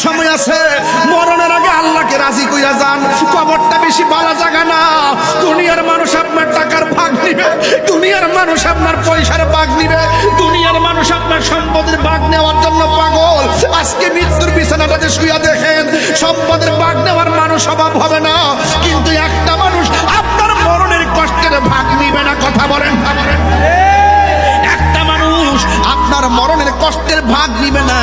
সময় আছে, মরণের আগে আল্লাহকে রাজি কইরা যান। কবরটা বেশি ভালো জায়গা না। দুনিয়ার মানুষ আপনার টাকার ভাগ নিবে, দুনিয়ার মানুষ আপনার পয়সার ভাগ নিবে, দুনিয়ার মানুষ আপনার সম্পদের ভাগ নেওয়ার জন্য পাগল। আজকে মৃত্যুর বিছানাটাতে শুয়ে দেখেন, সম্পদের ভাগ নেওয়ার মানুষ অভাব হবে না, কিন্তু একটা মানুষ আপনার মরণের কষ্টের ভাগ নিবে না। কথা বলেন, একটা মানুষ আপনার মরণের কষ্টের ভাগ নিবে না।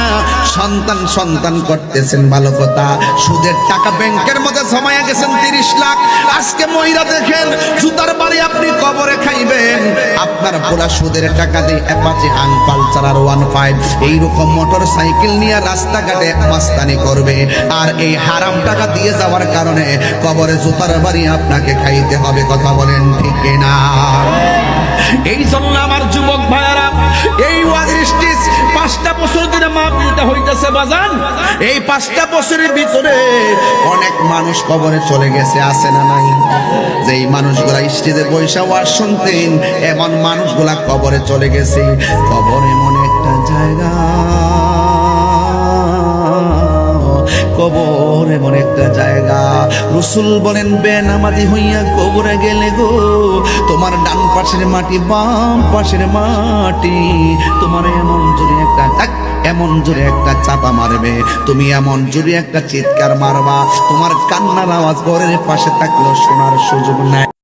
সন্তান সন্তান করতেছেন ভালো কথা, সুদের টাকা ব্যাংকের মধ্যে জমায়া গেছেন 30 লাখ। আজকে মহিলা দেখেন, জুতার বাড়ি আপনি কবরে খাইবেন। আপনার পুরা সুদের টাকা দিয়ে অ্যাপাচি, পালসার আর 15 এইরকম মোটর সাইকেল নিয়ে রাস্তাঘাটে মাস্তানি করবে, আর এই হারাম টাকা দিয়ে যাওয়ার কারণে কবরে জুতার বাড়ি আপনাকে খাইতে হবে। কথা বলেন ঠিক না? এই জন্য আমার যুবক ভাইয়ারা, এই ওয়াজের স্টেজ 5টা বছর ধরে মাহফিলটা হইতেছে বাজান। এই 5টা বছরের ভিতরে অনেক মানুষ কবরে চলে গেছে, আছে না নাই? যেই মানুষগুলা স্টেজে বৈশা ওয়াজ শুনতেন, এমন মানুষগুলা কবরে চলে গেছে। কবর এমন একটা জায়গা, কবর এমন একটা জায়গা, রাসূল বলেন বেনামাজি হইয়া কবরে গেলে গো, তোমার ডান পাশের মাটি বাম পাশের মাটি তোমার এমন জোরে একটা চাপা মারবে, তুমি এমন জোরে একটা চিৎকার মারবা, তোমার কান্নার আওয়াজ ঘরের পাশে থাকলেও শোনার সুযোগ নাই।